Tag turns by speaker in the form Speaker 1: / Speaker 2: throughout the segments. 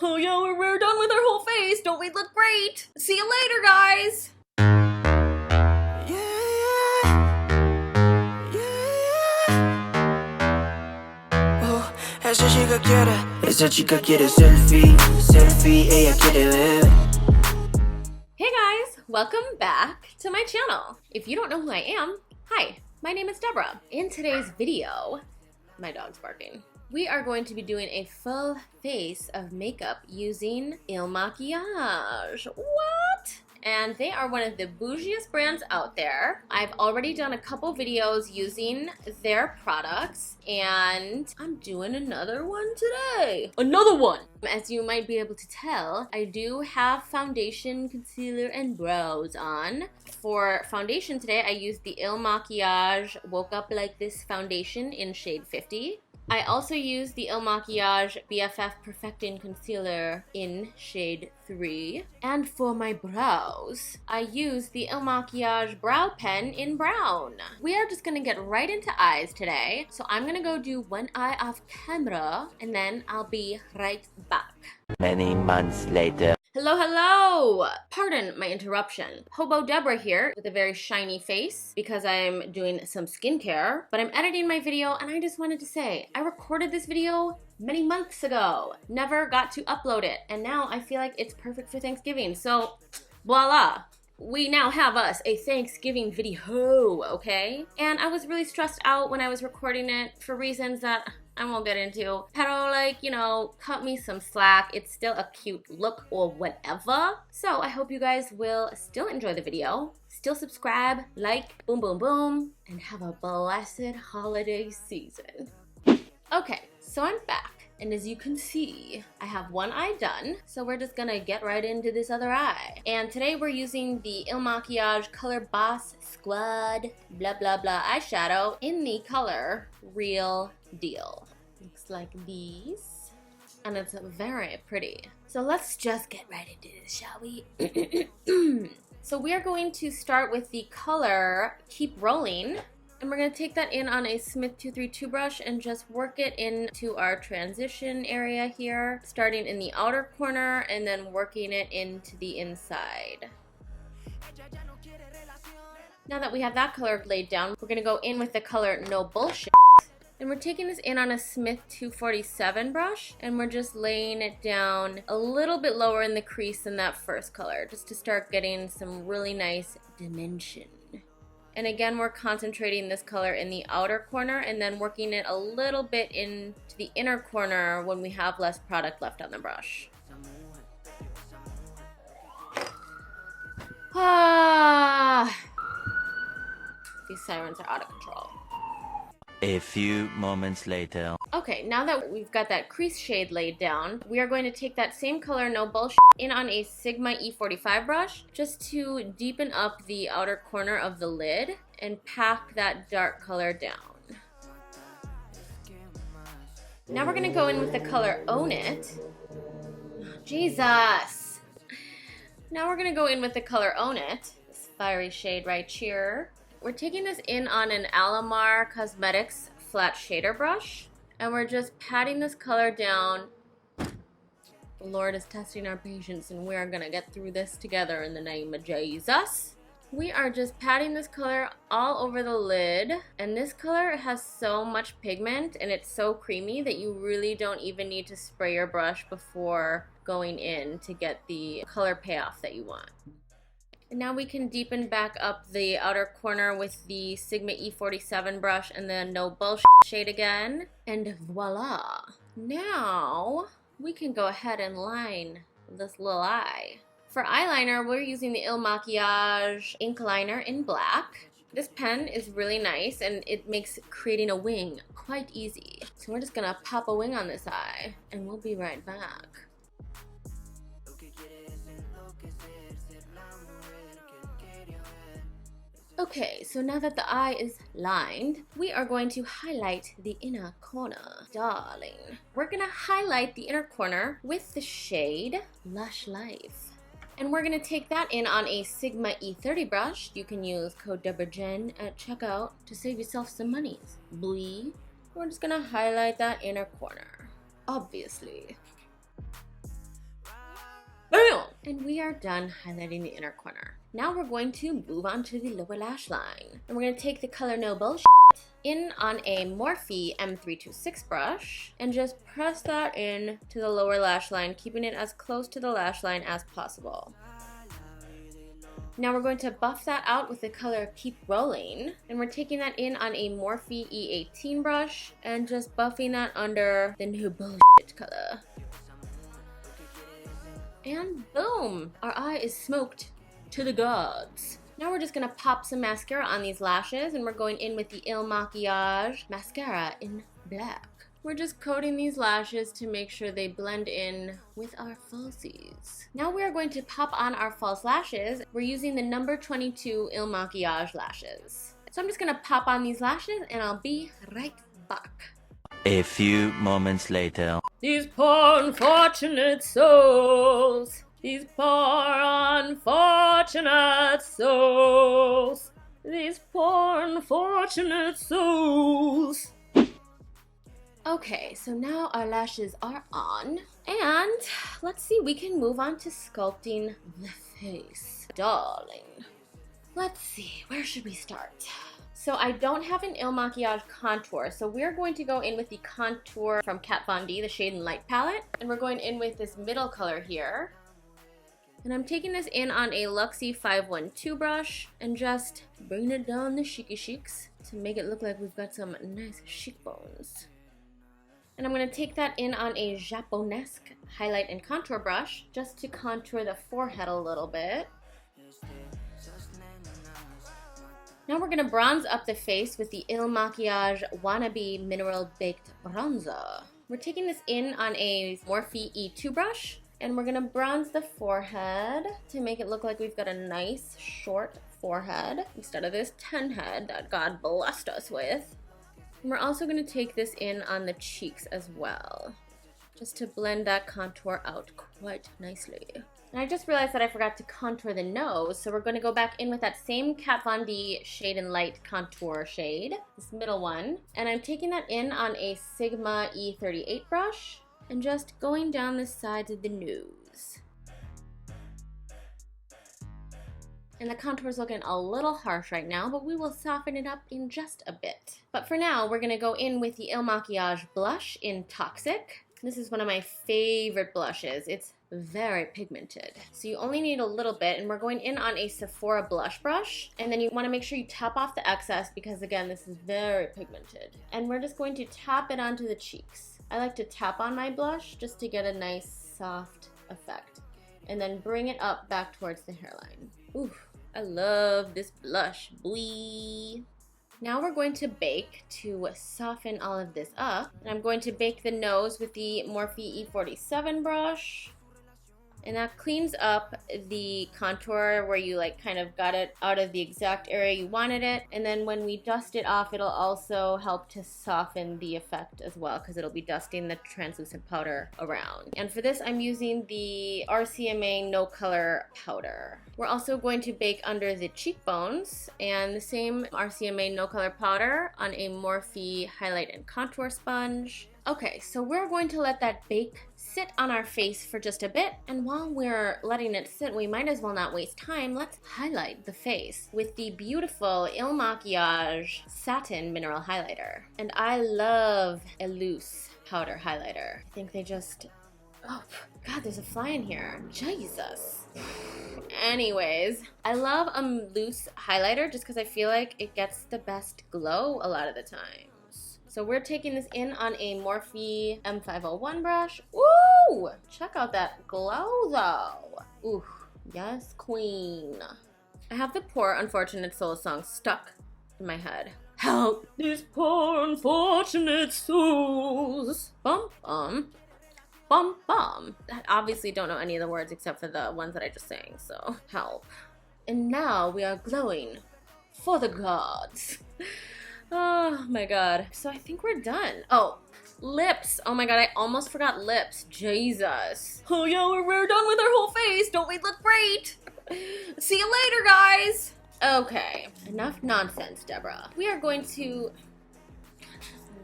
Speaker 1: Oh yeah, we're done with our whole face. Don't we look great? See you later, guys.
Speaker 2: Esa chica quiere selfie, selfie, ella quiere ver.
Speaker 1: Hey guys, welcome back to my channel. If you don't know who I am, hi, my name is Deborah. In today's video, my dog's barking. We are going to be doing a full face of makeup using Il Makiage. What? And they are one of the bougiest brands out there. I've already done a couple videos using their products, and I'm doing another one today. Another one! As you might be able to tell, I do have foundation, concealer, and brows on. For foundation today, I used the Il Makiage Woke Up Like This foundation in shade 50. I also used the Il Makiage BFF Perfecting Concealer in shade 3. And for my brows, I used the Il Makiage Brow Pen in brown. We are just gonna get right into eyes today. So I'm gonna go do one eye off camera, and then I'll be right back.
Speaker 2: Many months later.
Speaker 1: Hello, hello! Pardon my interruption. Hobo Deborah here with a very shiny face because I'm doing some skincare, but I'm editing my video and I just wanted to say, I recorded this video many months ago, never got to upload it, and now I feel like it's perfect for Thanksgiving, so voila! We now have us a Thanksgiving video, okay? And I was really stressed out when I was recording it for reasons that I won't get into. Pero, like, you know, cut me some slack. It's still a cute look or whatever. So I hope you guys will still enjoy the video. Still subscribe, like, boom, boom, boom, and have a blessed holiday season. Okay, so I'm back. And as you can see, I have one eye done, so we're just gonna get right into this other eye. And today we're using the Il Makiage Color Boss Squad blah blah blah eyeshadow in the color Real Deal. Looks like these, and it's very pretty. So let's just get right into this, shall we? So we are going to start with the color Keep Rolling. And we're going to take that in on a Smith 232 brush and just work it into our transition area here, starting in the outer corner and then working it into the inside. Now that we have that color laid down, we're going to go in with the color No Bullshit. And we're taking this in on a Smith 247 brush, and we're just laying it down a little bit lower in the crease than that first color, just to start getting some really nice dimension. And again, we're concentrating this color in the outer corner and then working it a little bit into the inner corner when we have less product left on the brush. These sirens are out of control.
Speaker 2: A few moments later.
Speaker 1: Okay, now that we've got that crease shade laid down, we are going to take that same color No Bullshit in on a Sigma E45 brush just to deepen up the outer corner of the lid and pack that dark color down. Now we're going to go in with the color Own It. Jesus! Now we're going to go in with the color Own It, this fiery shade right here. We're taking this in on an Alamar Cosmetics flat shader brush, and we're just patting this color down. The Lord is testing our patience, and we're gonna get through this together in the name of Jesus. We are just patting this color all over the lid, and this color has so much pigment and it's so creamy that you really don't even need to spray your brush before going in to get the color payoff that you want. And now we can deepen back up the outer corner with the Sigma E47 brush and the No Bullshit shade again. And voila! Now we can go ahead and line this little eye. For eyeliner, we're using the Il Makiage ink liner in black. This pen is really nice and it makes creating a wing quite easy. So we're just gonna pop a wing on this eye and we'll be right back. Okay, so now that the eye is lined, we are going to highlight the inner corner, darling. We're gonna highlight the inner corner with the shade Lush Life. And we're gonna take that in on a Sigma E30 brush. You can use code DeborahJen at checkout to save yourself some monies. Blee. We're just gonna highlight that inner corner, obviously. And we are done highlighting the inner corner. Now we're going to move on to the lower lash line. And we're going to take the color No Bullshit in on a Morphe M326 brush and just press that in to the lower lash line, keeping it as close to the lash line as possible. Now we're going to buff that out with the color Keep Rolling, and we're taking that in on a Morphe E18 brush and just buffing that under the No Bullshit color. And boom! Our eye is smoked to the gods. Now we're just gonna pop some mascara on these lashes, and we're going in with the Il Makiage mascara in black. We're just coating these lashes to make sure they blend in with our falsies. Now we are going to pop on our false lashes. We're using the number 22 Il Makiage lashes. So I'm just gonna pop on these lashes and I'll be right back.
Speaker 3: A few moments later.
Speaker 1: These poor unfortunate souls. These poor unfortunate souls. These poor unfortunate souls. Okay, so now our lashes are on, and let's see, we can move on to sculpting the face. Darling, let's see, where should we start? So I don't have an Il Makiage contour, so we're going to go in with the contour from Kat Von D, the Shade and Light palette, and we're going in with this middle color here. And I'm taking this in on a Luxie 512 brush and just bringing it down the cheeky cheeks to make it look like we've got some nice cheekbones. And I'm going to take that in on a Japonesque highlight and contour brush just to contour the forehead a little bit. Now we're going to bronze up the face with the Il Makiage Wannabe Mineral Baked Bronzer. We're taking this in on a Morphe E2 brush, and we're going to bronze the forehead to make it look like we've got a nice short forehead instead of this 10 head that God blessed us with. And we're also going to take this in on the cheeks as well, just to blend that contour out quite nicely. And I just realized that I forgot to contour the nose, so we're going to go back in with that same Kat Von D Shade and Light contour shade, this middle one. And I'm taking that in on a Sigma E38 brush and just going down the sides of the nose. And the contour is looking a little harsh right now, but we will soften it up in just a bit. But for now, we're going to go in with the Il Makiage blush in Toxic. This is one of my favorite blushes. It's very pigmented. So you only need a little bit, and we're going in on a Sephora blush brush. And then you want to make sure you tap off the excess because, again, this is very pigmented. And we're just going to tap it onto the cheeks. I like to tap on my blush just to get a nice soft effect. And then bring it up back towards the hairline. Ooh. I love this blush, boy. Now we're going to bake to soften all of this up. And I'm going to bake the nose with the Morphe E47 brush. And that cleans up the contour where you like kind of got it out of the exact area you wanted it. And then when we dust it off, it'll also help to soften the effect as well because it'll be dusting the translucent powder around. And for this, I'm using the RCMA No Color powder. We're also going to bake under the cheekbones and the same RCMA No Color powder on a Morphe highlight and contour sponge. Okay, so we're going to let that bake sit on our face for just a bit, and while we're letting it sit, we might as well not waste time. Let's highlight the face with the beautiful Il Makiage Satin Mineral Highlighter. And I love a loose powder highlighter. I think they just... Oh, God, there's a fly in here. Jesus. Anyways, I love a loose highlighter just because I feel like it gets the best glow a lot of the time. So we're taking this in on a Morphe M501 brush. Ooh! Check out that glow though. Ooh, yes queen. I have the Poor Unfortunate Souls song stuck in my head. Help these poor unfortunate souls. Bum bum. Bum bum. I obviously don't know any of the words except for the ones that I just sang, so help. And now we are glowing for the gods. Oh my god. So I think we're done. Oh, lips. Oh my god, I almost forgot lips. Jesus. Oh yeah, we're done with our whole face. Don't we look great? See you later, guys. Okay, enough nonsense, Deborah. We are going to...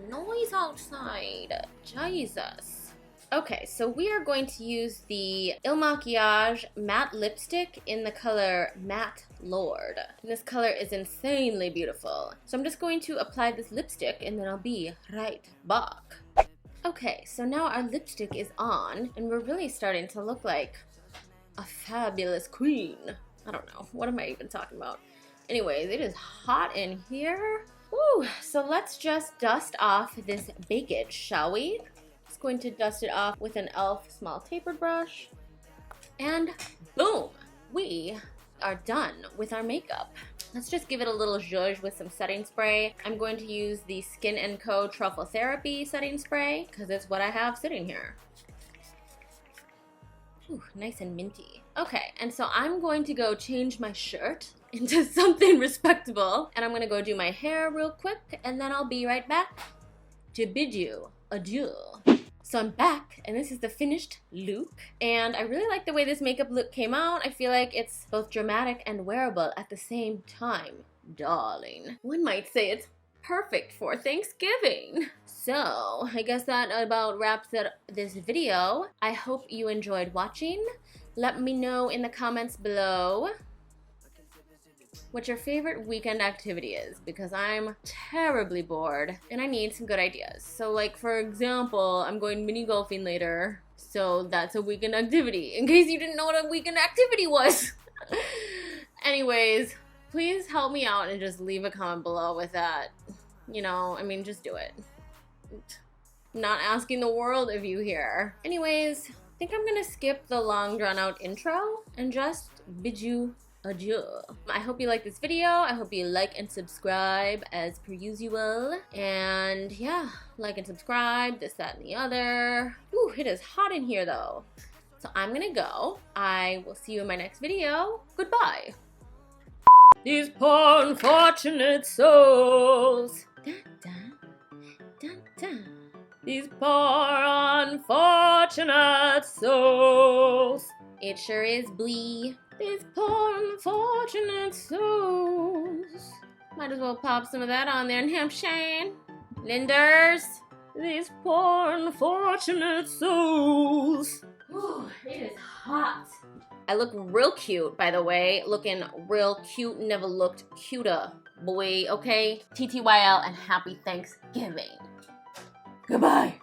Speaker 1: Noise outside. Jesus. Okay, so we are going to use the Il Makiage matte lipstick in the color Matte Lord. And this color is insanely beautiful. So I'm just going to apply this lipstick and then I'll be right back. Okay, so now our lipstick is on and we're really starting to look like a fabulous queen. I don't know, what am I even talking about? Anyways, it is hot in here. Woo, so let's just dust off this bakage, shall we? Just going to dust it off with an e.l.f. small tapered brush. And boom, we are done with our makeup. Let's just give it a little zhuzh with some setting spray. I'm going to use the Skin & Co. Truffle Therapy setting spray because it's what I have sitting here. Ooh, nice and minty. Okay, and so I'm going to go change my shirt into something respectable. And I'm gonna go do my hair real quick and then I'll be right back to bid you adieu. So I'm back and this is the finished look. And I really like the way this makeup look came out. I feel like it's both dramatic and wearable at the same time. Darling. One might say it's perfect for Thanksgiving. So I guess that about wraps up this video. I hope you enjoyed watching. Let me know in the comments below what your favorite weekend activity is, because I'm terribly bored and I need some good ideas. So like for example, I'm going mini golfing later, so that's a weekend activity, in case you didn't know what a weekend activity was. Anyways, please help me out and just leave a comment below with that. You know, I mean, just do it. I'm not asking the world of you here. Anyways, I think I'm gonna skip the long drawn out intro and just bid you adieu. I hope you like this video. I hope you like and subscribe as per usual. And yeah, like and subscribe, this, that, and the other. Ooh, it is hot in here though. So I'm gonna go. I will see you in my next video. Goodbye. These poor unfortunate souls. Dun, dun, dun, dun. These poor unfortunate souls. It sure is Blee. These poor unfortunate souls. Might as well pop some of that on there. And Shane. Linders. These poor unfortunate souls. Ooh, it is hot. I look real cute, by the way. Looking real cute. Never looked cuter, boy. Okay? TTYL and happy Thanksgiving. Goodbye.